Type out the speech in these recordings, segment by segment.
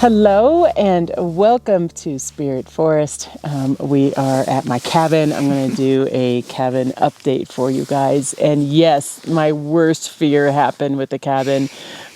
Hello and welcome to Spirit Forest. We are at my cabin. I'm going to do a cabin update for you guys. And yes, my worst fear happened with the cabin.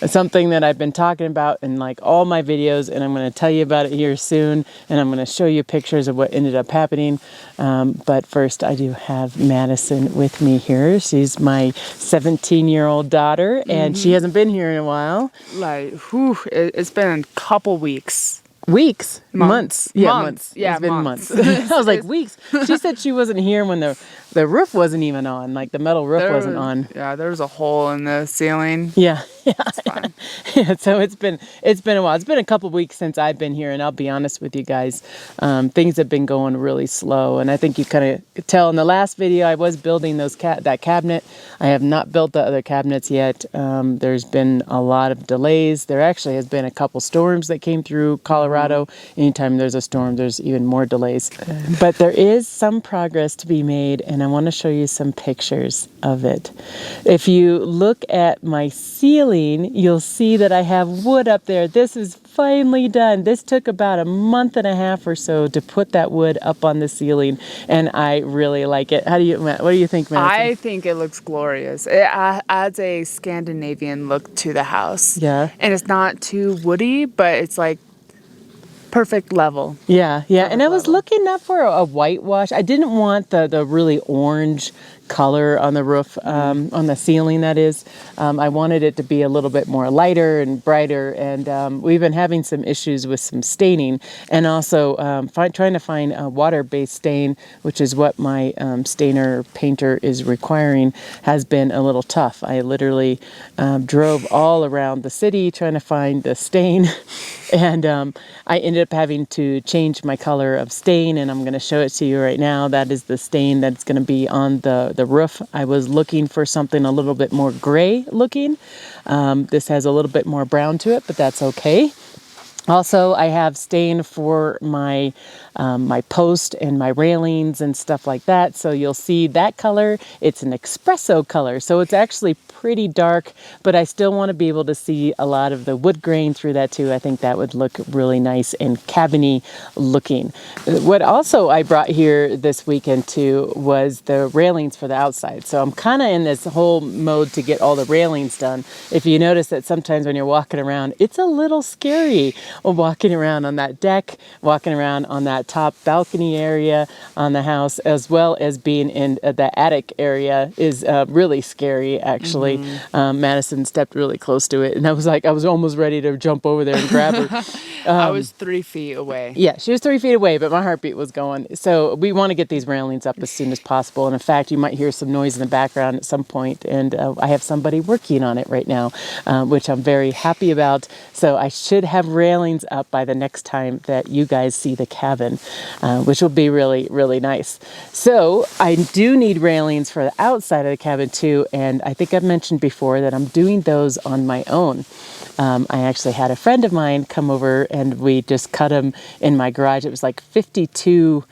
Something that I've been talking about in like all my videos, and I'm going to tell you about it here soon. And I'm going to show you pictures of what ended up happening. But first, I do have Madison with me here. She's my 17-year-old daughter, and she hasn't been here in a while. It's been a couple weeks. Weeks? Months. Yeah, months. Yeah, it's been months. I was like, weeks. She said she wasn't here when the roof wasn't even on, like the metal roof wasn't on. Yeah, there was a hole in the ceiling. Yeah. It's fine. Yeah, so it's been a while. It's been a couple weeks since I've been here, and I'll be honest with you guys, things have been going really slow. And I think you kind of tell in the last video I was building that cabinet. I have not built the other cabinets yet. There's been a lot of delays. There actually has been a couple storms that came through Colorado. Anytime there's a storm, there's even more delays. But there is some progress to be made, and I want to show you some pictures of it. If you look at my ceiling, you'll see that I have wood up there. This is finally done. This took about a month and a half or so to put that wood up on the ceiling, and I really like it. What do you think, Madison? I think it looks glorious. It adds a Scandinavian look to the house. Yeah. And it's not too woody, but it's like perfect level. Yeah. And I was looking up for a whitewash. I didn't want the really orange color on the roof, on the ceiling, that is. I wanted it to be a little bit more lighter and brighter, and we've been having some issues with some staining, and also trying to find a water-based stain, which is what my stainer painter is requiring, has been a little tough. I literally drove all around the city trying to find the stain, and I ended up having to change my color of stain, and I'm going to show it to you right now. That is the stain that's going to be on the roof. I was looking for something a little bit more gray looking. This has a little bit more brown to it, but that's okay. Also, I have stain for my my post and my railings and stuff like that. So you'll see that color. It's an espresso color. So it's actually pretty dark, but I still want to be able to see a lot of the wood grain through that too. I think that would look really nice and cabiny looking. What also I brought here this weekend too was the railings for the outside. So I'm kind of in this whole mode to get all the railings done. If you notice that sometimes when you're walking around, it's a little scary walking around on that deck, walking around on that top balcony area on the house, as well as being in the attic area is really scary, actually. Madison stepped really close to it, and I was almost ready to jump over there and grab her. I was 3 feet away. Yeah, she was 3 feet away, but my heartbeat was going. So we want to get these railings up as soon as possible. And in fact, you might hear some noise in the background at some point, and I have somebody working on it right now, which I'm very happy about. So I should have railings up by the next time that you guys see the cabin, which will be really, really nice. So I do need railings for the outside of the cabin too, and I think I've mentioned before that I'm doing those on my own. I actually had a friend of mine come over, and we just cut them in my garage. It was like 52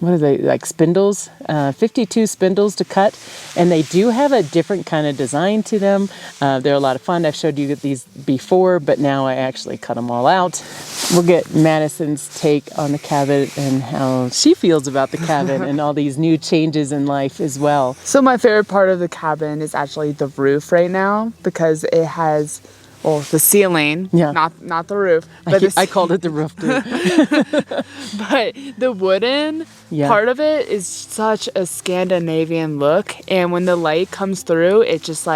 what are they, like spindles, 52 spindles to cut, and they do have a different kind of design to them. They're a lot of fun. I've showed you these before, but now I actually cut them all out. We'll get Madison's take on the cabin and how she feels about the cabin and all these new changes in life as well. So my favorite part of the cabin is actually the roof right now, because it has, well, the ceiling, not the roof. But I called it the roof too. But the wooden part of it is such a Scandinavian look, and when the light comes through, it just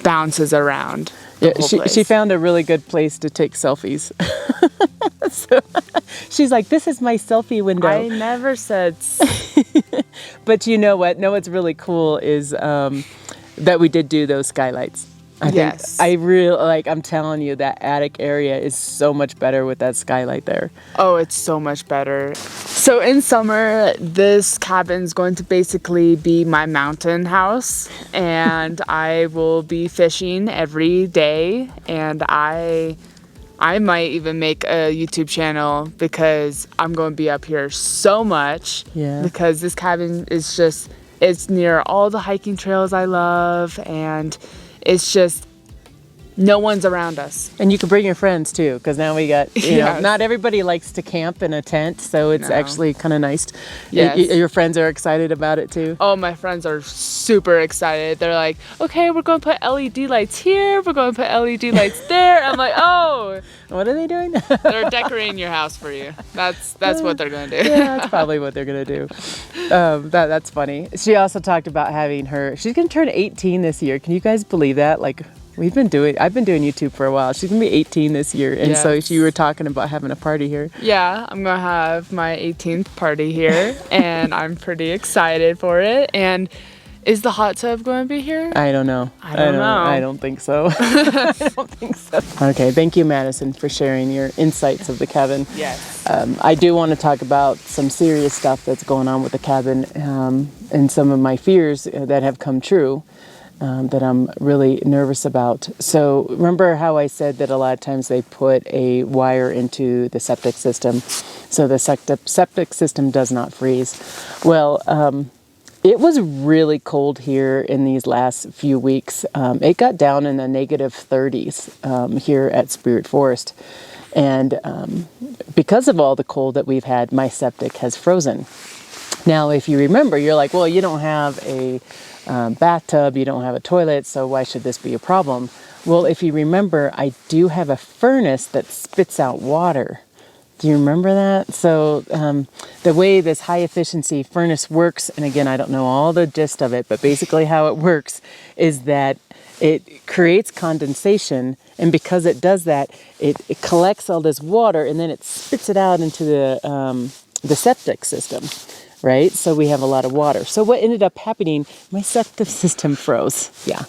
bounces around. Yeah, she found a really good place to take selfies. So she's like, "This is my selfie window." I never said. But you know what? No, what's really cool is that we did do those skylights. I really I'm telling you, that attic area is so much better with that skylight there. Oh, it's so much better. So in summer, this cabin's going to basically be my mountain house, and I will be fishing every day, and I might even make a YouTube channel because I'm going to be up here so much. Yeah. Because this cabin is it's near all the hiking trails I love, and it's No one's around us. And you can bring your friends too, because now we got, you know, Yes. not everybody likes to camp in a tent, so it's No. actually kind of nice. Yes. Your friends are excited about it too? Oh, my friends are super excited. They're like, okay, we're going to put LED lights here. We're going to put LED lights there. I'm like, oh, What are they doing? they're decorating your house for you. That's what they're going to do. Yeah, that's probably what they're gonna do. That's funny. She also talked about having she's gonna turn 18 this year. Can you guys believe that? Like, I've been doing YouTube for a while. She's gonna be 18 this year, and so Yes. you were talking about having a party here. Yeah, I'm going to have my 18th party here, and I'm pretty excited for it. And is the hot tub going to be here? I don't know. I don't know. I don't think so. I don't think so. Okay, thank you, Madison, for sharing your insights of the cabin. Yes. I do want to talk about some serious stuff that's going on with the cabin, and some of my fears that have come true. That I'm really nervous about. So remember how I said that a lot of times they put a wire into the septic system, so the septic system does not freeze. Well, it was really cold here in these last few weeks. It got down in the negative 30s here at Spirit Forest. And because of all the cold that we've had, my septic has frozen. Now, if you remember, you're like, well, you don't have a bathtub, you don't have a toilet, so why should this be a problem? Well, if you remember, I do have a furnace that spits out water. Do you remember that? So the way this high efficiency furnace works, and again, I don't know all the gist of it, but basically how it works is that it creates condensation, and because it does that, it collects all this water and then it spits it out into the septic system. Right? So we have a lot of water. So what ended up happening, my septic system froze. Yeah.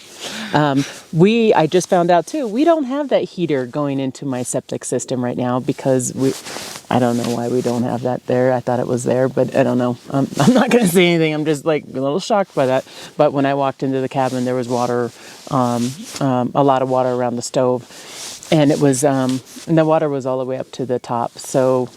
I just found out too, we don't have that heater going into my septic system right now because I don't know why we don't have that there. I thought it was there, but I don't know. I'm not going to say anything. I'm just like a little shocked by that. But when I walked into the cabin, there was water, a lot of water around the stove, and it was, and the water was all the way up to the top. So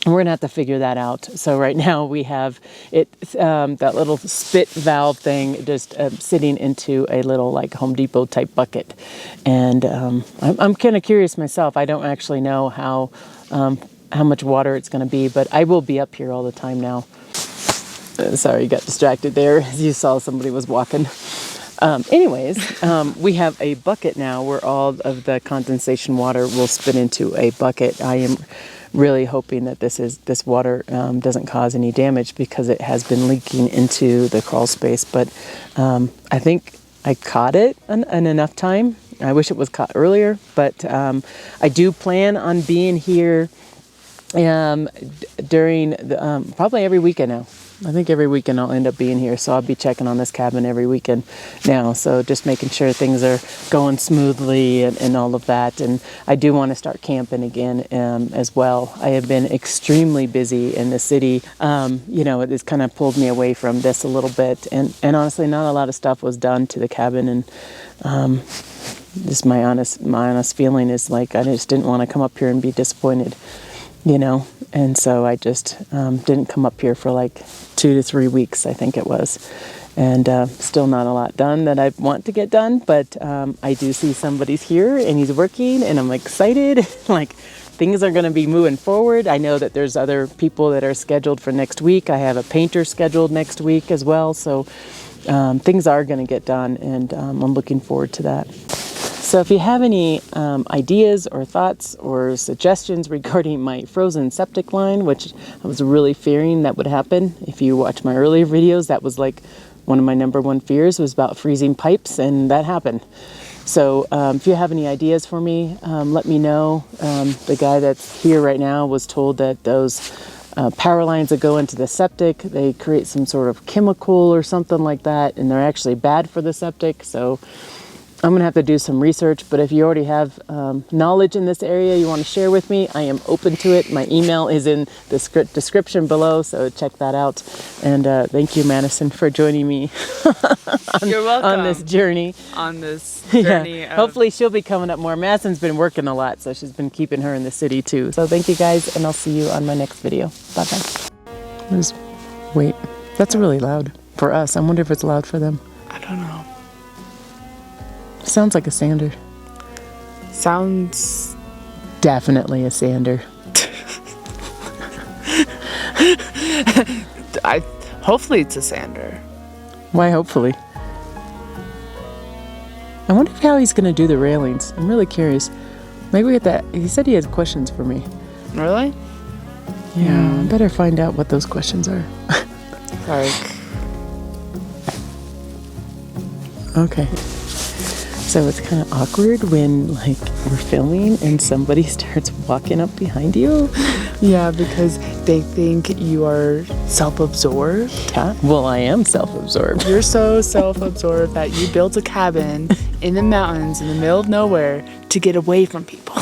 we're going to have to figure that out. So right now we have it, that little spit valve thing just sitting into a little like Home Depot type bucket. And I'm kind of curious myself. I don't actually know how much water it's going to be, but I will be up here all the time now. Sorry, got distracted there. You saw somebody was walking. We have a bucket now where all of the condensation water will spit into a bucket. I am really hoping that this water doesn't cause any damage because it has been leaking into the crawl space. But I think I caught it in enough time. I wish it was caught earlier, but I do plan on being here during the, probably every weekend now. I think every weekend I'll end up being here, so I'll be checking on this cabin every weekend now. So just making sure things are going smoothly and all of that. And I do want to start camping again as well. I have been extremely busy in the city. It has kind of pulled me away from this a little bit. And honestly, not a lot of stuff was done to the cabin. And just my honest feeling is like I just didn't want to come up here and be disappointed. And so I just didn't come up here for like 2 to 3 weeks, I think it was. And still not a lot done that I want to get done, but I do see somebody's here and he's working and I'm excited. Like things are going to be moving forward. I know that there's other people that are scheduled for next week. I have a painter scheduled next week as well. So things are going to get done and I'm looking forward to that. So if you have any ideas or thoughts or suggestions regarding my frozen septic line, which I was really fearing that would happen. If you watch my earlier videos, that was like one of my number one fears was about freezing pipes, and that happened. So if you have any ideas for me, let me know. The guy that's here right now was told that those power lines that go into the septic, they create some sort of chemical or something like that, and they're actually bad for the septic. So I'm going to have to do some research, but if you already have knowledge in this area you want to share with me, I am open to it. My email is in the description below, so check that out. And thank you, Madison, for joining me You're welcome. on this journey. Yeah. Hopefully she'll be coming up more. Madison's been working a lot, so she's been keeping her in the city too. So thank you guys, and I'll see you on my next video. Bye-bye. Wait, that's really loud for us. I wonder if it's loud for them. I don't know. Sounds like a sander. Sounds... Definitely a sander. Hopefully it's a sander. Why, hopefully? I wonder how he's going to do the railings. I'm really curious. Maybe we get that. He said he has questions for me. Really? Yeah, I better find out what those questions are. Like... Okay. So it's kind of awkward when, like, we're filming and somebody starts walking up behind you. Yeah, because they think you are self-absorbed. Huh? Well, I am self-absorbed. You're so self-absorbed that you built a cabin in the mountains in the middle of nowhere to get away from people.